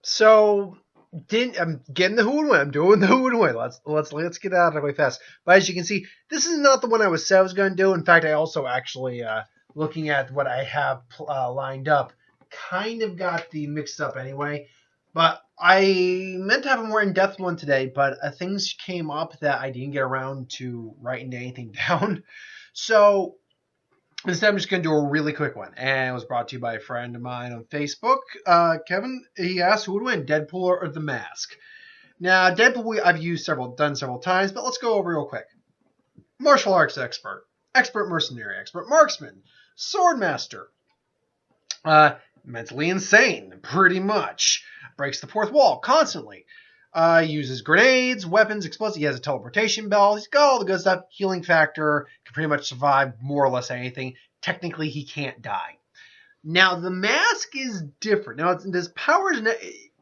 So I'm getting the who and when. I'm doing the who and when. Let's get out of the way fast. But as you can see, this is not the one I said I was going to do. In fact, I also actually looking at what I have lined up, kind of got the mixed up anyway. But I meant to have a more in-depth one today, but things came up that I didn't get around to writing anything down. So instead, I'm just going to do a really quick one. And it was brought to you by a friend of mine on Facebook. Kevin, he asked who would win, Deadpool or The Mask? Now, Deadpool I've done several times, but let's go over real quick. Martial arts expert, expert mercenary, expert marksman, swordmaster, mentally insane, pretty much. Breaks the fourth wall constantly. Uses grenades, weapons, explosives. He has a teleportation belt. He's got all the good stuff. Healing factor. Can pretty much survive more or less anything. Technically, he can't die. Now, the mask is different. Now,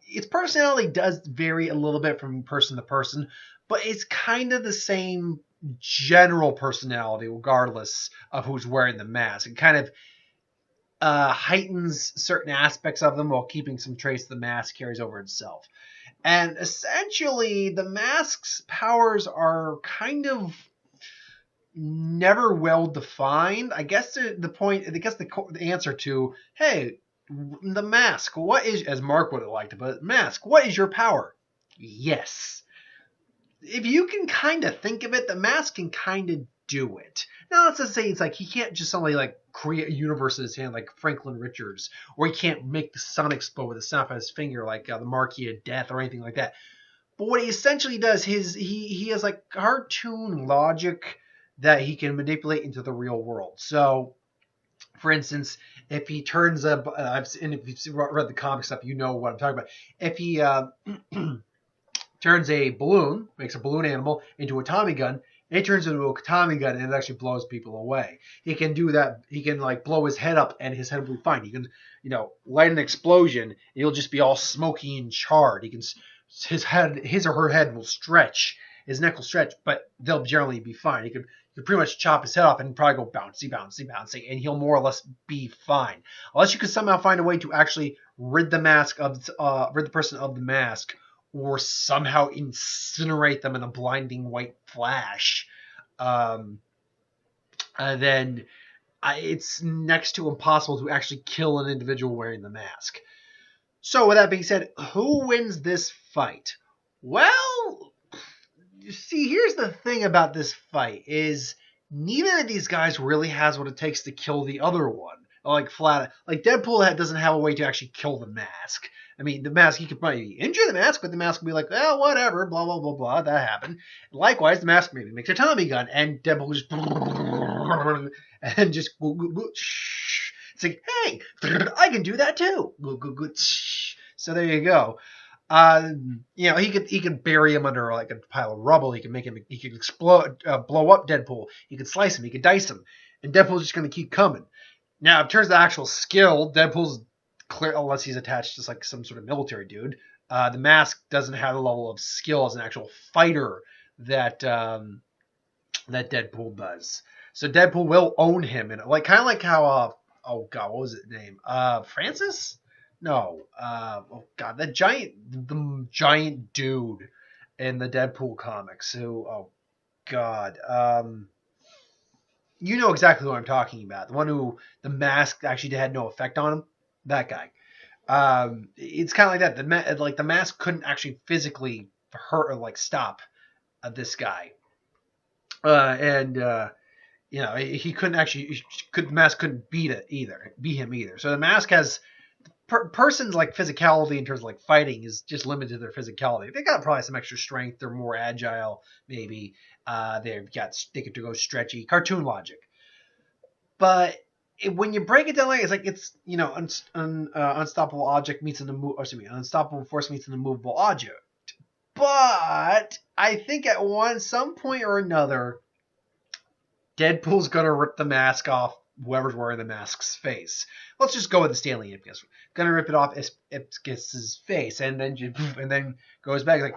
its personality does vary a little bit from person to person, but it's kind of the same general personality regardless of who's wearing the mask. It kind of heightens certain aspects of them while keeping some trace the mask carries over itself. And essentially, the mask's powers are kind of never well defined. I guess the answer to, hey, the mask, what is, as Mark would have liked it, but mask, what is your power? Yes. If you can kind of think of it, the mask can kind of do it. Now, let's just say it's like he can't just suddenly like create a universe in his hand like Franklin Richards, or he can't make the sun explode with a snap of his finger like the Marquis of Death or anything like that. But what he essentially does, he has like cartoon logic that he can manipulate into the real world. So, for instance, if he turns up, if you've read the comic stuff, you know what I'm talking about. If he turns a balloon, makes a balloon animal into a Tommy gun, it turns into a Tommy gun and it actually blows people away. He can do that. He can like blow his head up and his head will be fine. He can, light an explosion and he'll just be all smoky and charred. He can, his or her head will stretch. His neck will stretch, but they'll generally be fine. He could pretty much chop his head off and probably go bouncy, bouncy, bouncy, and he'll more or less be fine. Unless you could somehow find a way to actually rid the person of the mask, or somehow incinerate them in a blinding white flash, then it's next to impossible to actually kill an individual wearing the mask. So with that being said, who wins this fight? Well, you see, here's the thing about this fight is neither of these guys really has what it takes to kill the other one. Like Deadpool doesn't have a way to actually kill the mask. I mean, the mask, he could probably injure the mask, but the mask would be like, well, whatever, blah, blah, blah, blah, that happened. Likewise, the mask maybe makes a Tommy gun, and Deadpool just, and just, it's like, hey, I can do that too. So there you go. He could bury him under like a pile of rubble. He could explode, blow up Deadpool. He could slice him. He could dice him, and Deadpool's just going to keep coming. Now, in terms of the actual skill, Deadpool's clear, unless he's attached to like some sort of military dude. The mask doesn't have the level of skill as an actual fighter that Deadpool does. So Deadpool will own him, and kind of like how what was his name? Francis? No. The giant dude in the Deadpool comics. You know exactly who I'm talking about. The one who the mask actually had no effect on him. That guy. It's kind of like that. The mask couldn't actually physically hurt or like stop this guy. He couldn't actually. The mask couldn't beat him either. So the mask has person's like physicality in terms of like fighting is just limited to their physicality. They got probably some extra strength. They're more agile, maybe. They could go stretchy, cartoon logic. But when you break it down, like it's unstoppable object meets unstoppable force meets an immovable object. But I think at some point or another, Deadpool's gonna rip the mask off whoever's wearing the mask's face. Let's just go with the Stanley Ip. Gonna rip it off Ipkiss's face, and then goes back like,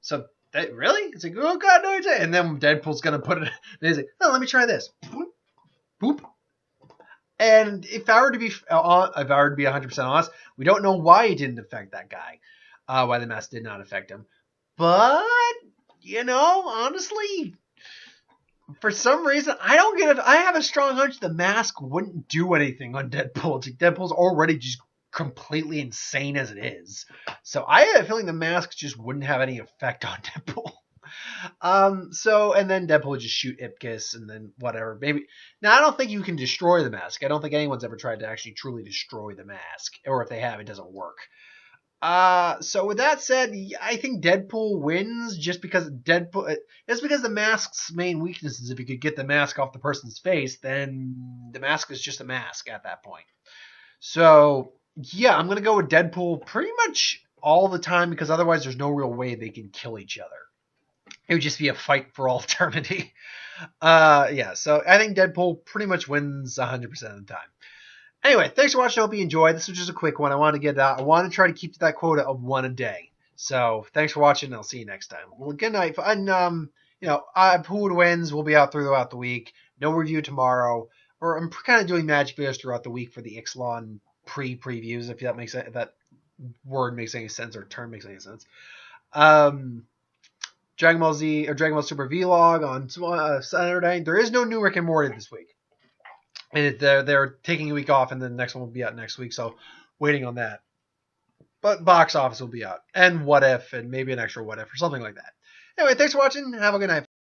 So that really? It's like, oh god, no, and then Deadpool's gonna put it. And he's like, oh, let me try this. Boop. And if I were to be 100% honest, we don't know why it didn't affect that guy, why the mask did not affect him. But honestly, for some reason, I don't get it. I have a strong hunch the mask wouldn't do anything on Deadpool. Deadpool's already just completely insane as it is. So I have a feeling the mask just wouldn't have any effect on Deadpool. And then Deadpool would just shoot Ipkiss and then whatever. Maybe now I don't think you can destroy the mask. I don't think anyone's ever tried to actually truly destroy the mask. Or if they have, it doesn't work. So with that said, I think Deadpool wins just because the mask's main weakness is if you could get the mask off the person's face, then the mask is just a mask at that point. So yeah, I'm gonna go with Deadpool pretty much all the time because otherwise there's no real way they can kill each other. It would just be a fight for all eternity. Yeah, so I think Deadpool pretty much wins 100% of the time. Anyway, thanks for watching. I hope you enjoyed. This was just a quick one. I want to try to keep to that quota of one a day. So thanks for watching, and I'll see you next time. Well, good night. And who wins will be out throughout the week. No review tomorrow. Or I'm kind of doing magic videos throughout the week for the Ixalan previews, if that makes sense, if that word makes any sense or term makes any sense. Dragon Ball Z or Dragon Ball Super Vlog on Saturday. There is no new Rick and Morty this week. And they're taking a week off, and the next one will be out next week. So waiting on that. But Box Office will be out. And What If, and maybe an extra What If or something like that. Anyway, thanks for watching. Have a good night.